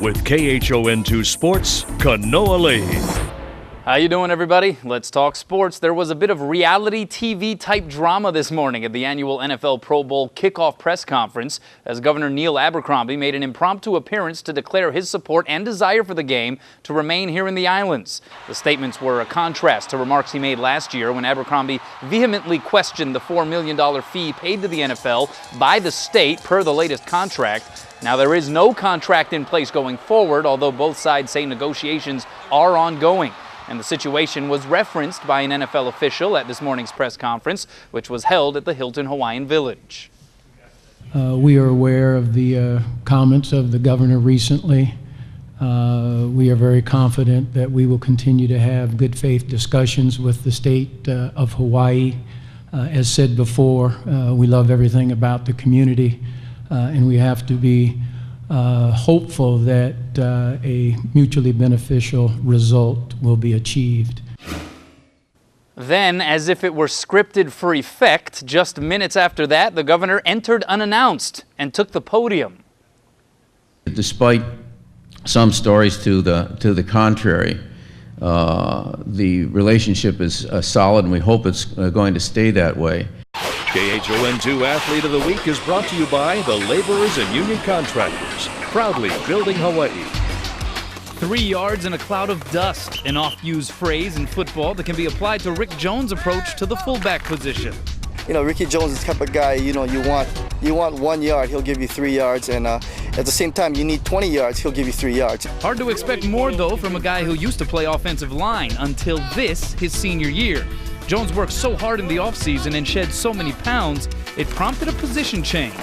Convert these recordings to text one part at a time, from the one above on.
With KHON2 Sports, Kanoa Leahey. How you doing, everybody? Let's talk sports. There was a bit of reality TV type drama this morning at the annual NFL Pro Bowl kickoff press conference as Governor Neil Abercrombie made an impromptu appearance to declare his support and desire for the game to remain here in the islands. The statements were a contrast to remarks he made last year when Abercrombie vehemently questioned the $4 million fee paid to the NFL by the state per the latest contract. Now, there is no contract in place going forward, although both sides say negotiations are ongoing. And the situation was referenced by an NFL official at this morning's press conference, which was held at the Hilton Hawaiian Village. We are aware of the comments of the governor recently. We are very confident that we will continue to have good faith discussions with the state of Hawaii. As said before, we love everything about the community, and we have to be hopeful that a mutually beneficial result will be achieved. Then, as if it were scripted for effect, just minutes after that, the governor entered unannounced and took the podium. Despite some stories to the contrary, the relationship is solid, and we hope it's going to stay that way. KHON2 Athlete of the Week is brought to you by the Laborers and Union Contractors, proudly building Hawaii. 3 yards in a cloud of dust, an oft-used phrase in football that can be applied to Rick Jones' approach to the fullback position. You know, Ricky Jones is the type of guy, you want 1 yard, he'll give you 3 yards, and at the same time, you need 20 yards, he'll give you 3 yards. Hard to expect more, though, from a guy who used to play offensive line until this, his senior year. Jones worked so hard in the offseason and shed so many pounds, it prompted a position change.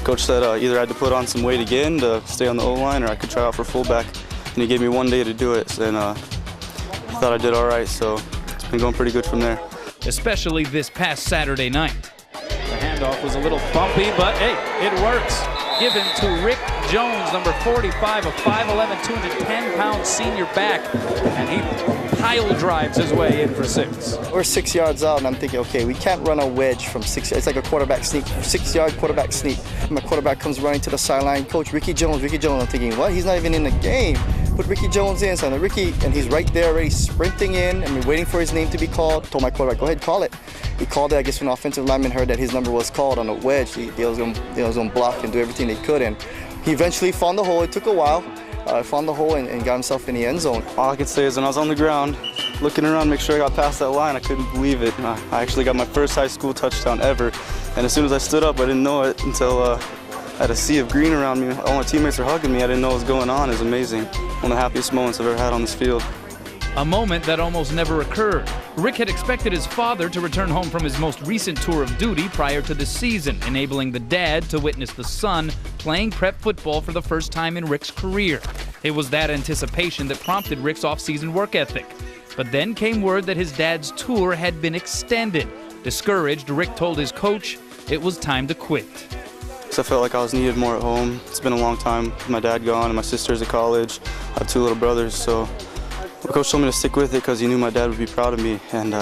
Coach said either I had to put on some weight again to stay on the O-line or I could try out for fullback, and he gave me 1 day to do it, and I thought I did all right, so it's been going pretty good from there. Especially this past Saturday night. The handoff was a little bumpy, but hey, it works. Given to Rick Jones, number 45, a 5'11", 210-pound senior back, and he pile drives his way in for 6. We're 6 yards out, and I'm thinking, okay, we can't run a wedge from 6 yards. It's like a quarterback sneak, 6-yard quarterback sneak. My quarterback comes running to the sideline, Coach, Ricky Jones. I'm thinking, what? He's not even in the game. Put Ricky Jones in, so Ricky, and he's right there already sprinting in, and we're waiting for his name to be called. Told my quarterback, go ahead, call it. He called it. I guess when the offensive lineman heard that his number was called on a wedge, he was going to block and do everything they could, and he eventually found the hole. It took a while. Found the hole and got himself in the end zone. All I could say is when I was on the ground, looking around, make sure I got past that line, I couldn't believe it. I actually got my first high school touchdown ever, and as soon as I stood up, I didn't know it until I had a sea of green around me. All my teammates were hugging me. I didn't know what was going on. It was amazing. One of the happiest moments I've ever had on this field. A moment that almost never occurred. Rick had expected his father to return home from his most recent tour of duty prior to the season, enabling the dad to witness the son playing prep football for the first time in Rick's career. It was that anticipation that prompted Rick's off-season work ethic. But then came word that his dad's tour had been extended. Discouraged, Rick told his coach it was time to quit. I felt like I was needed more at home. It's been a long time with my dad gone and my sister's at college. I have 2 little brothers, so the coach told me to stick with it because he knew my dad would be proud of me, and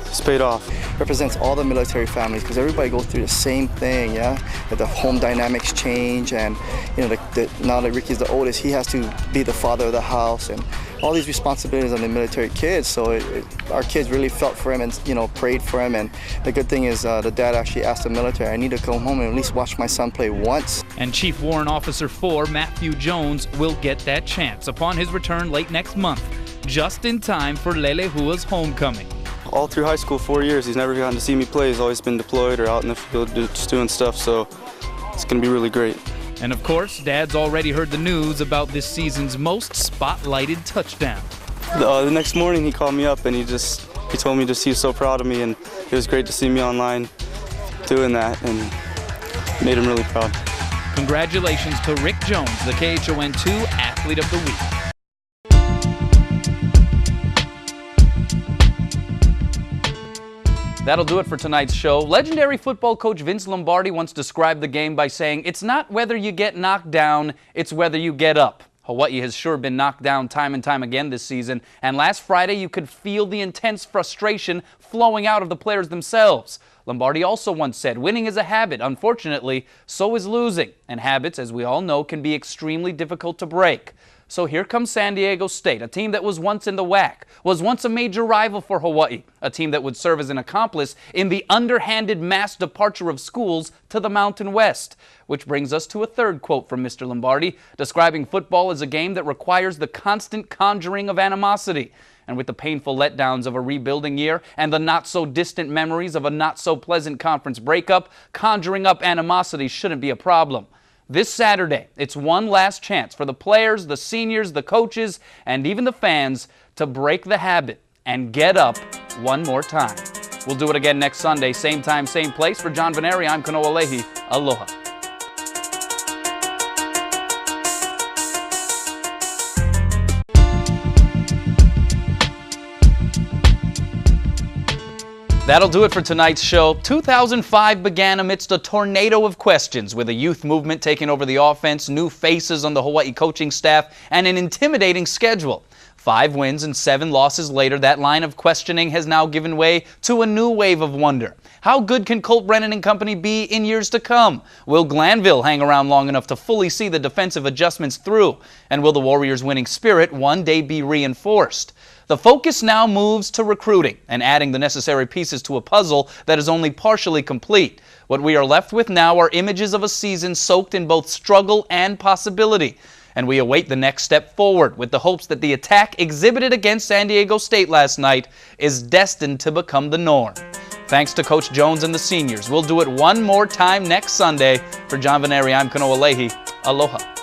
it's paid off. Represents all the military families because everybody goes through the same thing, yeah? That the home dynamics change, and you know, now that Ricky's the oldest, he has to be the father of the house, and all these responsibilities on the military kids. So our kids really felt for him and prayed for him. And the good thing is the dad actually asked the military, I need to come home and at least watch my son play once. And Chief Warrant Officer 4 Matthew Jones will get that chance upon his return late next month, just in time for Lelehua's homecoming. All through high school, 4 years, he's never gotten to see me play. He's always been deployed or out in the field just doing stuff, so it's going to be really great. And of course, Dad's already heard the news about this season's most spotlighted touchdown. The next morning he called me up and he told me he was so proud of me, and it was great to see me online doing that, and made him really proud. Congratulations to Rick Jones, the KHON2 Athlete of the Week. That'll do it for tonight's show. Legendary football coach Vince Lombardi once described the game by saying, "It's not whether you get knocked down, it's whether you get up." Hawaii has sure been knocked down time and time again this season, and last Friday you could feel the intense frustration flowing out of the players themselves. Lombardi also once said, winning is a habit. Unfortunately, so is losing, and habits, as we all know, can be extremely difficult to break. So here comes San Diego State, a team that was once in the WAC, was once a major rival for Hawaii, a team that would serve as an accomplice in the underhanded mass departure of schools to the Mountain West. Which brings us to a third quote from Mr. Lombardi, describing football as a game that requires the constant conjuring of animosity. And with the painful letdowns of a rebuilding year and the not-so-distant memories of a not-so-pleasant conference breakup, conjuring up animosity shouldn't be a problem. This Saturday, it's one last chance for the players, the seniors, the coaches, and even the fans to break the habit and get up one more time. We'll do it again next Sunday, same time, same place. For John Veneri, I'm Kanoa Leahey. Aloha. That'll do it for tonight's show. 2005 began amidst a tornado of questions, with a youth movement taking over the offense, new faces on the Hawaii coaching staff, and an intimidating schedule. 5 wins and 7 losses later, that line of questioning has now given way to a new wave of wonder. How good can Colt Brennan and company be in years to come? Will Glanville hang around long enough to fully see the defensive adjustments through? And will the Warriors' winning spirit one day be reinforced? The focus now moves to recruiting and adding the necessary pieces to a puzzle that is only partially complete. What we are left with now are images of a season soaked in both struggle and possibility. And we await the next step forward with the hopes that the attack exhibited against San Diego State last night is destined to become the norm. Thanks to Coach Jones and the seniors. We'll do it one more time next Sunday. For John Veneri, I'm Kanoa Leahey. Aloha.